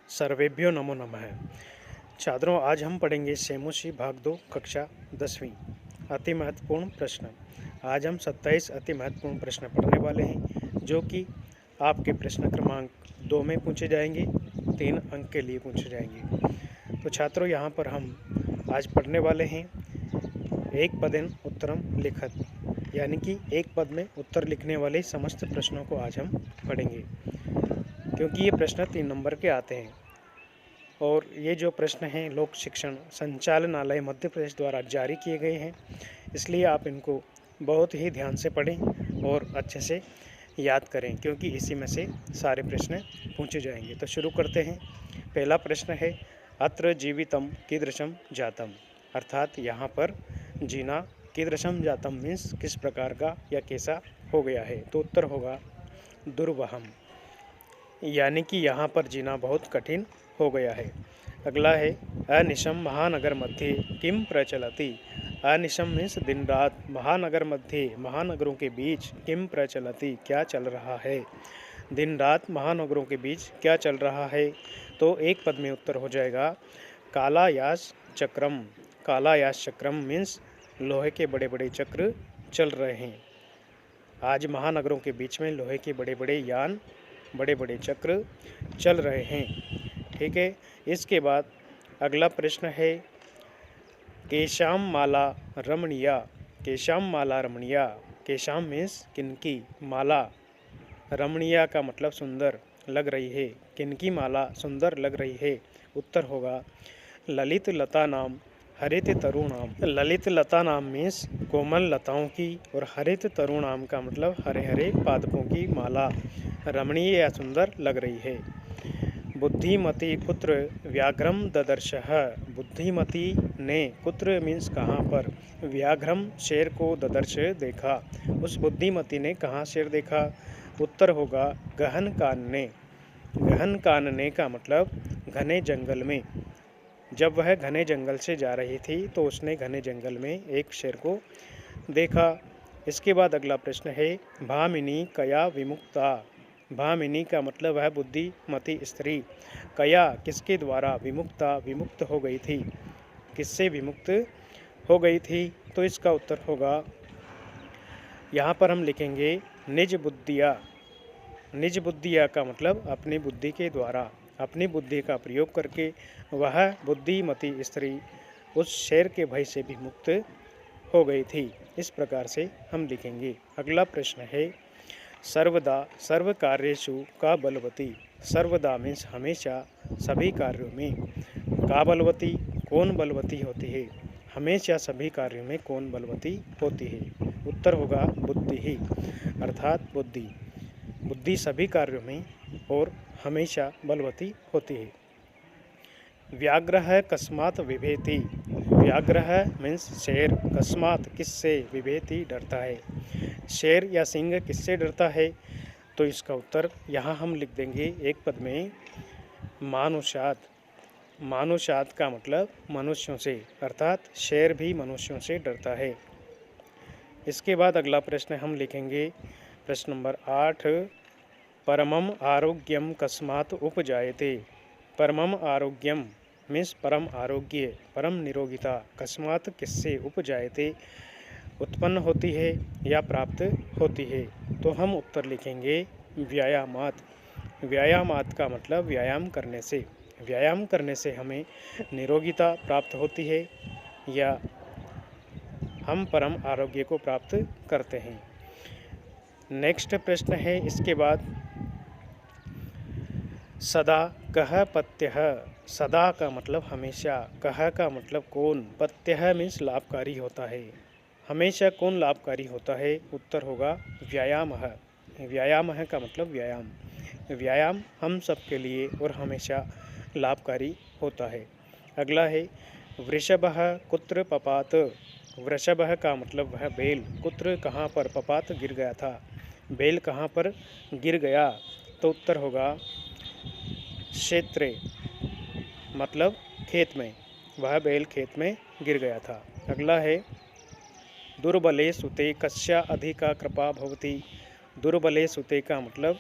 सर्वेभ्यो नमो नमः। छात्रों, आज हम पढ़ेंगे सेमुसी भाग 2 कक्षा 10वीं अति महत्वपूर्ण प्रश्न। आज हम 27 अति महत्वपूर्ण प्रश्न पढ़ने वाले हैं, जो कि आपके प्रश्न क्रमांक 2 में पूछे जाएंगे, 3 अंक के लिए पूछे जाएंगे। तो छात्रों, यहाँ पर हम आज पढ़ने वाले हैं एक पदेन उत्तरम लिखत, यानी कि एक पद में उत्तर लिखने वाले समस्त प्रश्नों को आज हम पढ़ेंगे, क्योंकि ये प्रश्न 3 नंबर के आते हैं। और ये जो प्रश्न हैं लोक शिक्षण संचालनालय मध्य प्रदेश द्वारा जारी किए गए हैं, इसलिए आप इनको बहुत ही ध्यान से पढ़ें और अच्छे से याद करें, क्योंकि इसी में से सारे प्रश्न पूछे जाएंगे। तो शुरू करते हैं। पहला प्रश्न है, अत्र जीवितम कीदृशम जातम, अर्थात यहाँ पर जीना कीदृशम जातम मीन्स किस प्रकार का या कैसा हो गया है। तो उत्तर होगा दुर्वहम, यानी कि यहाँ पर जीना बहुत कठिन हो गया है। अगला है, अनिशम महानगर मध्य किम प्रचलति, अनिशम मीन्स दिन रात, महानगर मध्य महानगरों के बीच, किम प्रचलति क्या चल रहा है। दिन रात महानगरों के बीच क्या चल रहा है। तो एक पद में उत्तर हो जाएगा कालायास चक्रम। कालायास चक्रम मीन्स लोहे के बड़े बड़े चक्र चल रहे हैं। आज महानगरों के बीच में लोहे के बड़े बड़े यान, बड़े बड़े चक्र चल रहे हैं। ठीक है। इसके बाद अगला प्रश्न है, केशाम माला रमणीया। केशाम माला रमणीया, केशाम मीन्स किनकी, माला, रमणीया का मतलब सुंदर लग रही है, किनकी माला सुंदर लग रही है। उत्तर होगा ललित लता नाम हरित तरुणाम। ललित लता नाम मीन्स कोमल लताओं की, और हरित तरुणाम का मतलब हरे हरे पादपों की माला रमणीय या सुंदर लग रही है। बुद्धिमती कुत्र व्याघ्रम ददर्शः। बुद्धिमती ने, कुत्र मीन्स कहाँ पर, व्याघ्रम शेर को ददर्श देखा, उस बुद्धिमती ने कहाँ शेर देखा। उत्तर होगा गहन कानने। गहन कानने का मतलब घने जंगल में। जब वह घने जंगल से जा रही थी तो उसने घने जंगल में एक शेर को देखा। इसके बाद अगला प्रश्न है, भामिनी कया विमुक्ता। भामिनी का मतलब है बुद्धिमती स्त्री, कया किसके द्वारा, विमुक्ता विमुक्त हो गई थी, किससे विमुक्त हो गई थी। तो इसका उत्तर होगा, यहाँ पर हम लिखेंगे निज बुद्धिया। निज बुद्धिया का मतलब अपनी बुद्धि के द्वारा, अपनी बुद्धि का प्रयोग करके वह बुद्धिमती स्त्री उस शेर के भय से भी मुक्त हो गई थी। इस प्रकार से हम लिखेंगे। अगला प्रश्न है, सर्वदा सर्व कार्येषु का बलवती। सर्वदा मीन्स हमेशा, सभी कार्यों में, का बलवती कौन बलवती होती है, हमेशा सभी कार्यों में कौन बलवती होती है। उत्तर होगा बुद्धि ही, अर्थात बुद्धि। बुद्धि सभी कार्यों में और हमेशा बलवती होती है। व्याघ्रः कस्मात् विभेति। व्याघ्रः मीन्स शेर, कस्मात् किससे, विभेति डरता है। शेर या सिंह किससे डरता है। तो इसका उत्तर यहाँ हम लिख देंगे एक पद में मानुषात्। मानुषात् का मतलब मनुष्यों से, अर्थात शेर भी मनुष्यों से डरता है। इसके बाद अगला प्रश्न हम लिखेंगे प्रश्न नंबर 8, परमम आरोग्यम कस्मात् उपजायते। परमम आरोग्यम मीन्स परम आरोग्य, परम निरोगिता, कस्मात् किससे, उपजायते उत्पन्न होती है या प्राप्त होती है। तो हम उत्तर लिखेंगे व्यायामात्। व्यायामात् का मतलब व्यायाम करने से। व्यायाम करने से हमें निरोगिता प्राप्त होती है या हम परम आरोग्य को प्राप्त करते हैं। नेक्स्ट प्रश्न है इसके बाद, सदा कह पत्यः। सदा का मतलब हमेशा, कह का मतलब कौन, पत्यः मीन्स लाभकारी होता है, हमेशा कौन लाभकारी होता है। उत्तर होगा व्यायामः। व्यायामः का मतलब व्यायाम। व्यायाम हम सब के लिए और हमेशा लाभकारी होता है। अगला है, वृषभः कुत्र पपात। वृषभः का मतलब वह बैल, कुत्र कहाँ पर, पपात गिर गया था, बैल कहाँ पर गिर गया। तो उत्तर होगा क्षेत्रे, मतलब खेत में, वह बैल खेत में गिर गया था। अगला है, दुर्बले सुते कस्या अधिका कृपा भवति। दुर्बले सुते का मतलब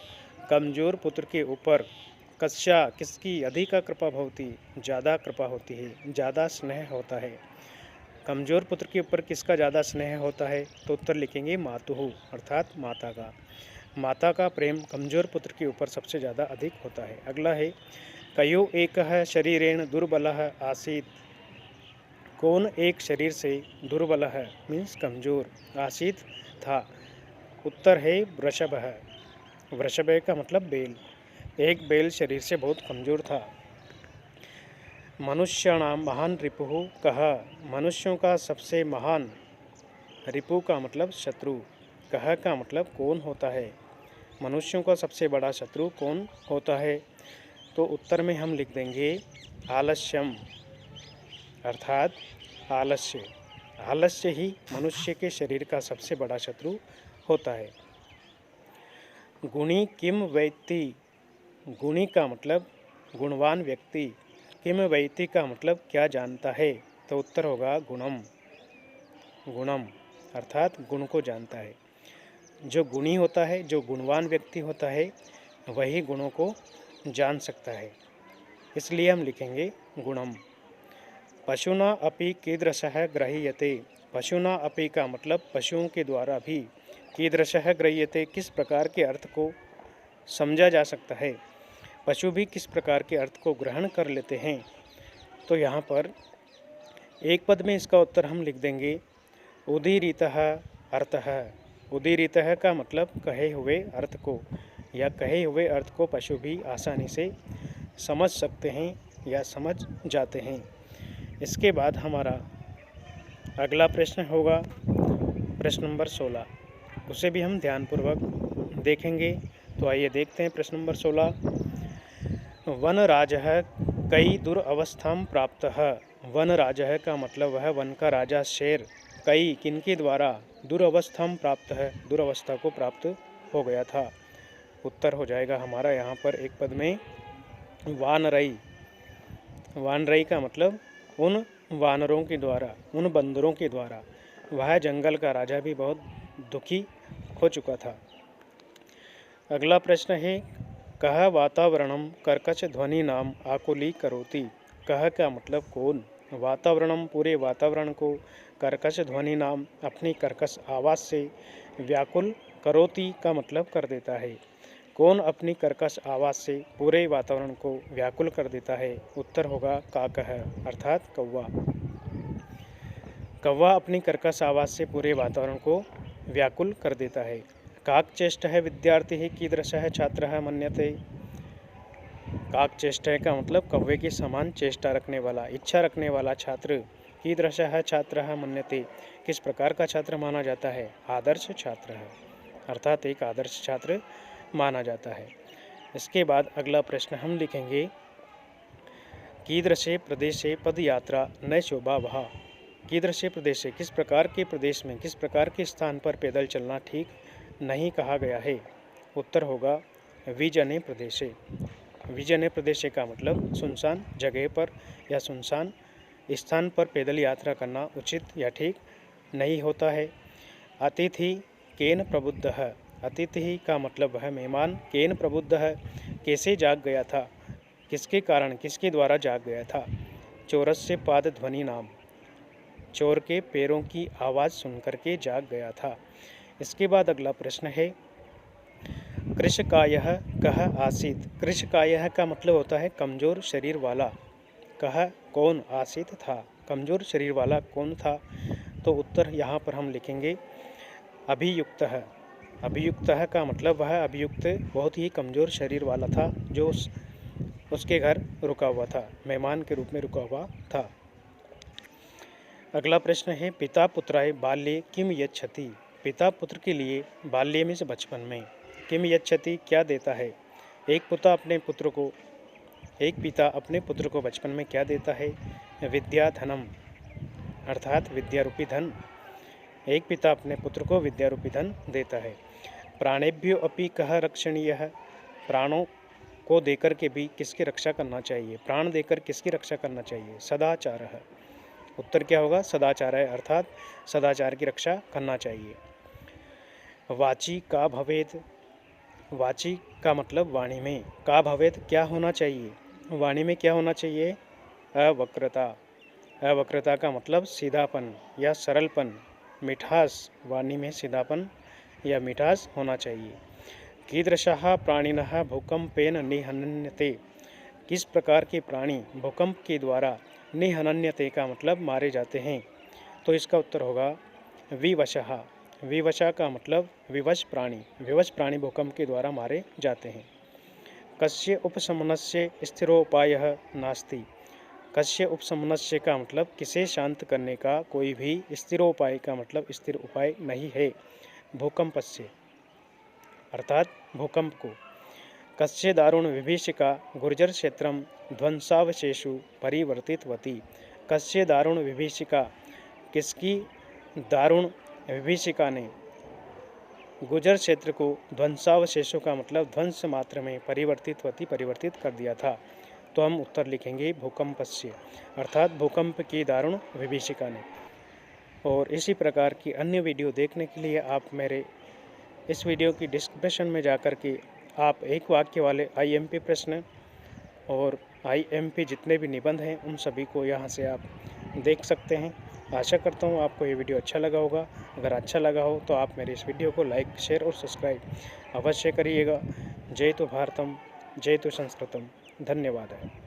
कमजोर पुत्र के ऊपर कस्या किसकी अधिका कृपा भवती, ज़्यादा कृपा होती है, ज़्यादा स्नेह होता है। कमज़ोर पुत्र के ऊपर किसका ज़्यादा स्नेह होता है, तो उत्तर लिखेंगे मातुः अर्थात माता का। माता का प्रेम कमज़ोर पुत्र के ऊपर सबसे ज़्यादा अधिक होता है। अगला है कयो एकः शरीरेण दुर्बलः आसीत्, कौन एक शरीर से दुर्बलः मीन्स कमज़ोर, आसीत था, उत्तर है वृषभः। वृषभ का मतलब बैल, एक बैल शरीर से बहुत कमज़ोर था। मनुष्याणां महान रिपुः कः, मनुष्यों का सबसे महान, रिपु का मतलब शत्रु, कः का मतलब कौन होता है, मनुष्यों का सबसे बड़ा शत्रु कौन होता है, तो उत्तर में हम लिख देंगे आलस्यम अर्थात आलस्य। आलस्य ही मनुष्य के शरीर का सबसे बड़ा शत्रु होता है। गुणी किम वैति, गुणी का मतलब गुणवान व्यक्ति, किम वैति का मतलब क्या जानता है, तो उत्तर होगा गुणम। गुणम अर्थात गुण को जानता है। जो गुणी होता है, जो गुणवान व्यक्ति होता है, वही गुणों को जान सकता है, इसलिए हम लिखेंगे गुणम। पशुना अपि कीदृशः गृह्यते, पशुना अपि का मतलब पशुओं के द्वारा भी, कीदृशः गृह्यते किस प्रकार के अर्थ को समझा जा सकता है, पशु भी किस प्रकार के अर्थ को ग्रहण कर लेते हैं, तो यहाँ पर एक पद में इसका उत्तर हम लिख देंगे उदीरितः अर्थः। उदीरितः का मतलब कहे हुए अर्थ को, या कहे हुए अर्थ को पशु भी आसानी से समझ सकते हैं या समझ जाते हैं। इसके बाद हमारा अगला प्रश्न होगा प्रश्न नंबर 16, उसे भी हम ध्यानपूर्वक देखेंगे। तो आइए देखते हैं प्रश्न नंबर 16। वनराजः कई दुरवस्थां प्राप्तः, वनराजः का मतलब वह वन का राजा शेर कई किनके द्वारा दुरवस्थां प्राप्त है, दुरवस्था को प्राप्त हो गया था, उत्तर हो जाएगा हमारा यहाँ पर एक पद में वानरई। वानरई का मतलब उन वानरों के द्वारा, उन बंदरों के द्वारा, वह जंगल का राजा भी बहुत दुखी हो चुका था। अगला प्रश्न है कह वातावरणम कर्कश ध्वनि नाम आकुली करोति, कह का मतलब कौन, वातावरणम पूरे वातावरण को, कर्कश ध्वनि नाम अपनी कर्कश आवाज़ से, व्याकुल करोति का मतलब कर देता है, कौन अपनी कर्कश आवाज़ से पूरे वातावरण को व्याकुल कर देता है, उत्तर होगा काकः अर्थात कौवा। कौवा अपनी कर्कश आवाज़ से पूरे वातावरण को व्याकुल कर देता है। काकचेष्टः विद्यार्थी कीदृशः छात्रः मन्यते, काकचेष्टः का मतलब कौवे के समान चेष्टा रखने वाला, इच्छा रखने वाला छात्र, कीदृशः छात्रः मन्यते किस प्रकार का छात्र माना जाता है, आदर्श छात्र है, अर्थात एक आदर्श छात्र माना जाता है। इसके बाद अगला प्रश्न हम लिखेंगे कीदृशे प्रदेशे पदयात्रा न शोभा वहा, कीदृशे प्रदेशे किस प्रकार के प्रदेश में, किस प्रकार के स्थान पर पैदल चलना ठीक नहीं कहा गया है, उत्तर होगा विजने प्रदेशे। विजने प्रदेशे का मतलब सुनसान जगह पर या सुनसान स्थान पर पैदल यात्रा करना उचित या ठीक नहीं होता है। अतिथि केन प्रबुद्धः, अतिथि का मतलब वह मेहमान, केन प्रबुद्धः कैसे जाग गया था, किसके कारण, किसके द्वारा जाग गया था, चोरस्य पाद ध्वनि नाम, चोर के पैरों की आवाज़ सुनकर के जाग गया था। इसके बाद अगला प्रश्न है कृशकायः कः आसीत्, कृशकायः का मतलब होता है कमज़ोर शरीर वाला, कः कौन, आसीत था, कमज़ोर शरीर वाला कौन था, तो उत्तर यहाँ पर हम लिखेंगे अभियुक्तः। अभियुक्तः का मतलब वह अभियुक्त बहुत ही कमज़ोर शरीर वाला था जो उसके घर रुका हुआ था, मेहमान के रूप में रुका हुआ था। अगला प्रश्न है पिता पुत्राय बाल्ये किम यच्छति, पिता पुत्र के लिए बाल्य में से बचपन में, किम यच्छति क्या देता है, एक पिता अपने पुत्र को बचपन में क्या देता है, विद्या धनम अर्थात विद्या रूपी धन, एक पिता अपने पुत्र को विद्या रूपी धन देता है। प्राणेभ्यो अपि कः रक्षणीयः, प्राणों को देकर के भी किसकी रक्षा करना चाहिए, प्राण देकर किसकी रक्षा करना चाहिए, सदाचारः, उत्तर क्या होगा सदाचार है, अर्थात सदाचार की रक्षा करना चाहिए। वाची का भवेद, वाची का मतलब वाणी में। का भवेत क्या होना चाहिए, वाणी में क्या होना चाहिए? अवक्रता। अवक्रता का मतलब सीधापन या सरलपन, मिठास, वाणी में सीधापन या मिठास होना चाहिए। कीदृशः प्राणिनः भूकंपेन निहन्यते। किस प्रकार के प्राणी भूकंप के द्वारा निहन्यते का मतलब मारे जाते हैं? तो इसका उत्तर होगा विवशः। विवशा का मतलब विवश प्राणी। विवश प्राणी भूकंप के द्वारा मारे जाते हैं। कस्य उपशमनस्य स्थिरोपायः नास्ति। कस्य उपशमनस्य का मतलब किसे शांत करने का कोई भी स्थिरोपाय का मतलब स्थिर उपाय नहीं है भूकंपस्य अर्थात भूकंप को। कस्य दारुण विभीषिका गुर्जर क्षेत्रम ध्वंसावशेषु परिवर्तितवती। कस्य दारुण विभीषिका, किसकी दारुण विभीषिका ने गुर्जर क्षेत्र को ध्वंसावशेषों का मतलब ध्वंस मात्र में परिवर्तित कर दिया था। तो हम उत्तर लिखेंगे भूकंपस्य अर्थात भूकंप की दारुण विभीषिका ने। और इसी प्रकार की अन्य वीडियो देखने के लिए आप मेरे इस वीडियो की डिस्क्रिप्शन में जाकर के आप एक वाक्य वाले IMP प्रश्न और IMP जितने भी निबंध हैं उन सभी को यहाँ से आप देख सकते हैं। आशा करता हूँ आपको ये वीडियो अच्छा लगा होगा। अगर अच्छा लगा हो तो आप मेरे इस वीडियो को लाइक, शेयर और सब्सक्राइब अवश्य करिएगा। जय तो भारतम, जय तो संस्कृतम। धन्यवाद है।